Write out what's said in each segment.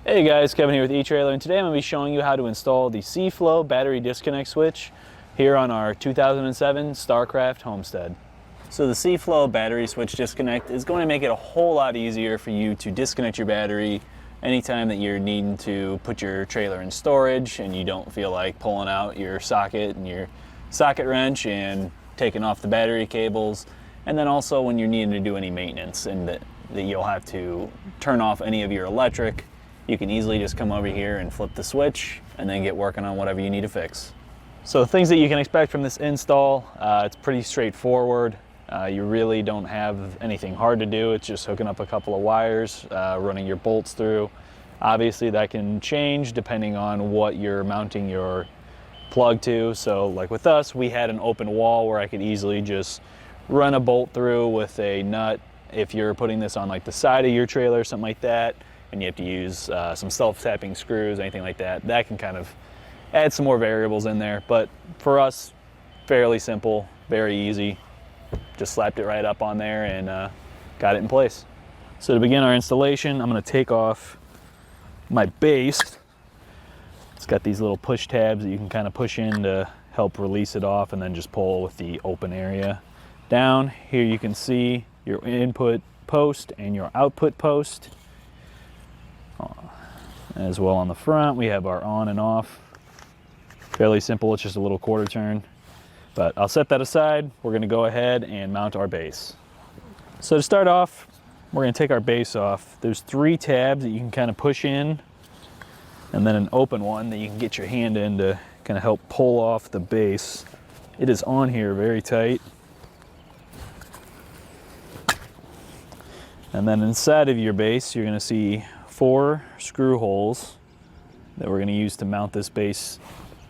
Hey guys, Kevin here with eTrailer, and today I'm going to be showing you how to install the Seaflo Battery disconnect switch here on our 2007 Starcraft Homestead. So the Seaflo Battery switch disconnect is going to make it a whole lot easier for you to disconnect your battery anytime that you're needing to put your trailer in storage and you don't feel like pulling out your socket and your socket wrench and taking off the battery cables, and then also when you're needing to do any maintenance and that you'll have to turn off any of your electric. You can easily just come over here and flip the switch and then get working on whatever you need to fix. So things that you can expect from this install, it's pretty straightforward. You really don't have anything hard to do. It's just hooking up a couple of wires, running your bolts through. Obviously that can change depending on what you're mounting your plug to. So like with us, we had an open wall where I could easily just run a bolt through with a nut. If you're putting this on like the side of your trailer or something like that, and you have to use some self-tapping screws, anything like that, that can kind of add some more variables in there. But for us, fairly simple, very easy. Just slapped it right up on there and got it in place. So to begin our installation, I'm going to take off my base. It's got these little push tabs that you can kind of push in to help release it off, and then just pull with the open area down. Here you can see your input post and your output post. As well on the front, we have our on and off. Fairly simple, it's just a little quarter turn. But I'll set that aside. We're going to go ahead and mount our base. So to start off, we're going to take our base off. There's 3 tabs that you can kind of push in, and then an open one that you can get your hand in to kind of help pull off the base. It is on here very tight. And then inside of your base, you're going to see 4 screw holes that we're going to use to mount this base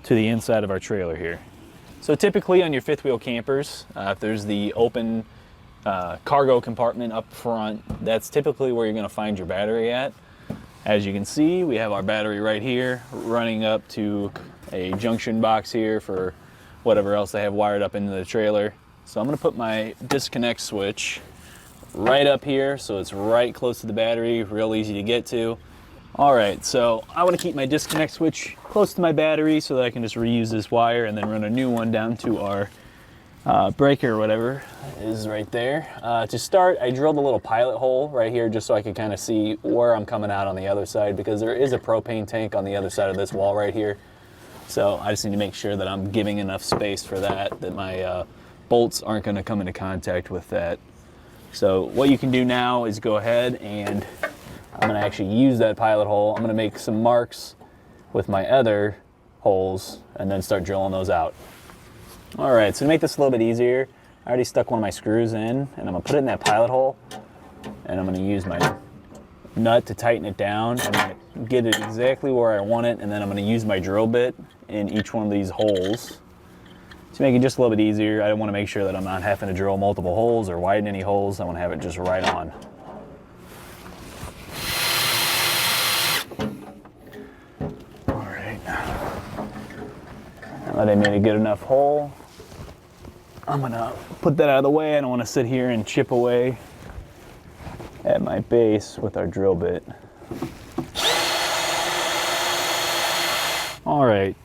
to the inside of our trailer here. So typically on your fifth wheel campers, if there's the open cargo compartment up front, that's typically where you're going to find your battery at. As you can see, we have our battery right here running up to a junction box here for whatever else they have wired up into the trailer. So I'm going to put my disconnect switch right up here, so it's right close to the battery, real easy to get to. All right, so I want to keep my disconnect switch close to my battery so that I can just reuse this wire and then run a new one down to our breaker or whatever is right there. To start, I drilled a little pilot hole right here just so I could kind of see where I'm coming out on the other side, because there is a propane tank on the other side of this wall right here. So I just need to make sure that I'm giving enough space for that my bolts aren't going to come into contact with that. So what you can do now is go ahead and I'm going to actually use that pilot hole. I'm going to make some marks with my other holes and then start drilling those out. All right, so to make this a little bit easier, I already stuck one of my screws in, and I'm going to put it in that pilot hole, and I'm going to use my nut to tighten it down. I'm going to get it exactly where I want it, and then I'm going to use my drill bit in each one of these holes to make it just a little bit easier. I want to make sure that I'm not having to drill multiple holes or widen any holes. I want to have it just right on. All right. Now that I made a good enough hole, I'm going to put that out of the way. I don't want to sit here and chip away at my base with our drill bit. All right.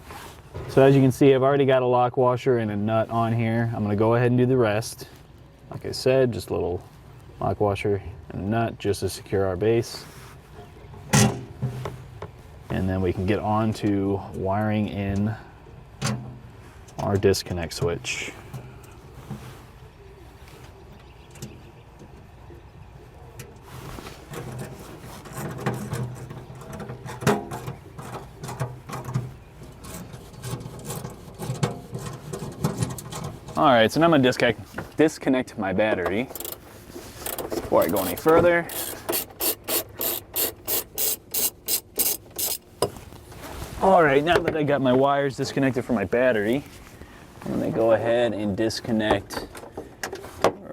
So as you can see, I've already got a lock washer and a nut on here. I'm going to go ahead and do the rest. Like I said, just a little lock washer and a nut just to secure our base. And then we can get on to wiring in our disconnect switch. All right, so now I'm gonna disconnect my battery before I go any further. All right, now that I got my wires disconnected from my battery, I'm gonna go ahead and disconnect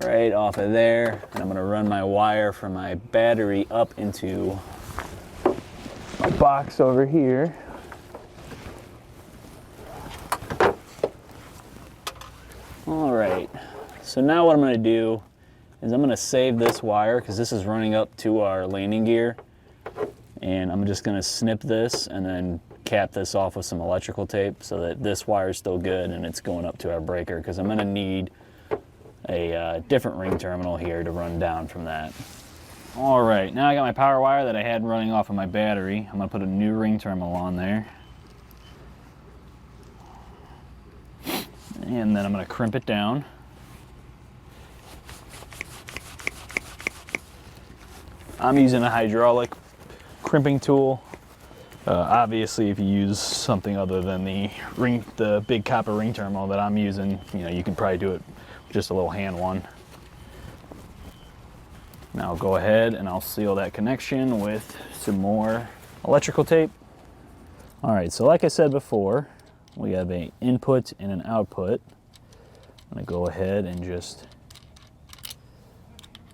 right off of there. And I'm gonna run my wire from my battery up into my box over here. All right, so now what I'm going to do is I'm going to save this wire because this is running up to our landing gear, And I'm just gonna snip this and then cap this off with some electrical tape so that this wire is still good and it's going up to our breaker, because I'm gonna need a different ring terminal here to run down from that. All right, now I got my power wire that I had running off of my battery. I'm gonna put a new ring terminal on there. And then I'm gonna crimp it down. I'm using a hydraulic crimping tool. Obviously, if you use something other than the big copper ring terminal that I'm using, you can probably do it with just a little hand one. Now I'll go ahead and I'll seal that connection with some more electrical tape. All right, so like I said before, we have an input and an output. I'm gonna go ahead and just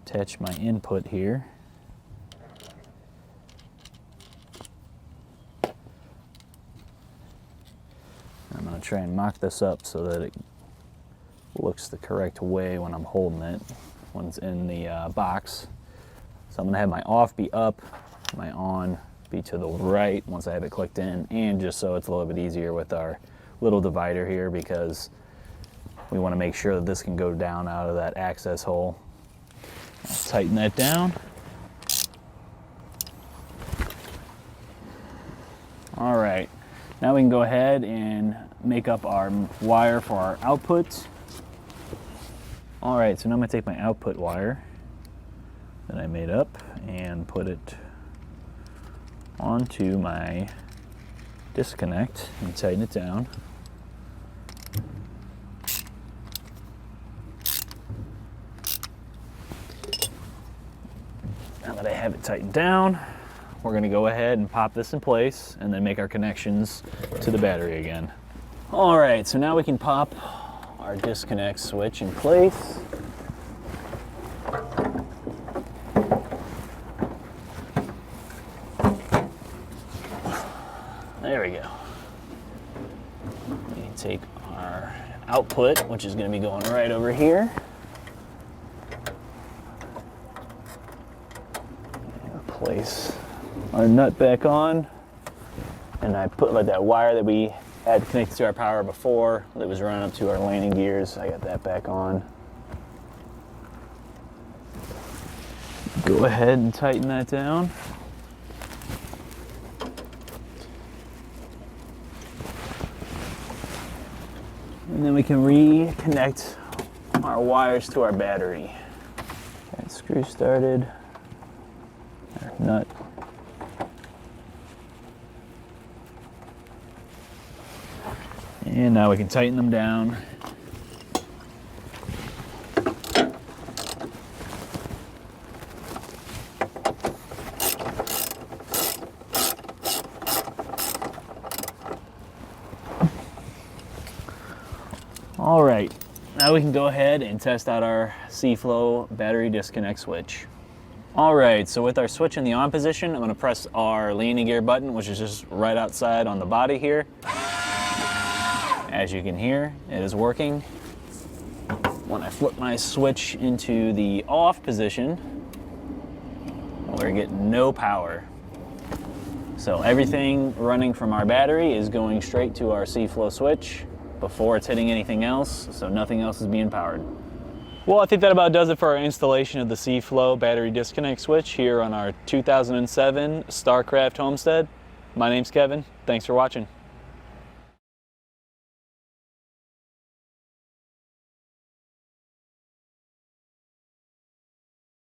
attach my input here. I'm going to try and mock this up so that it looks the correct way when I'm holding it, when it's in the box. So I'm going to have my off be up, my on be to the right once I have it clicked in, and just so it's a little bit easier with our little divider here, because we want to make sure that this can go down out of that access hole. I'll tighten that down. All right. Now we can go ahead and make up our wire for our output. All right, so now I'm gonna take my output wire that I made up and put it onto my disconnect and tighten it down. Now that I have it tightened down, we're going to go ahead and pop this in place and then make our connections to the battery again. All right, so now we can pop our disconnect switch in place. There we go. We can take our output, which is going to be going right over here. And place our nut back on, and I put like that wire that we had connected to our power before that was running up to our landing gears. I got that back on. Go ahead and tighten that down. And then we can reconnect our wires to our battery. Got screw started, our nut. And now we can tighten them down. All right, now we can go ahead and test out our Seaflo battery disconnect switch. All right, so with our switch in the on position, I'm gonna press our landing gear button, which is just right outside on the body here. As you can hear, it is working. When I flip my switch into the off position, we're getting no power. So everything running from our battery is going straight to our Seaflo switch before it's hitting anything else, so nothing else is being powered. Well, I think that about does it for our installation of the Seaflo battery disconnect switch here on our 2007 Starcraft Homestead. My name's Kevin. Thanks for watching.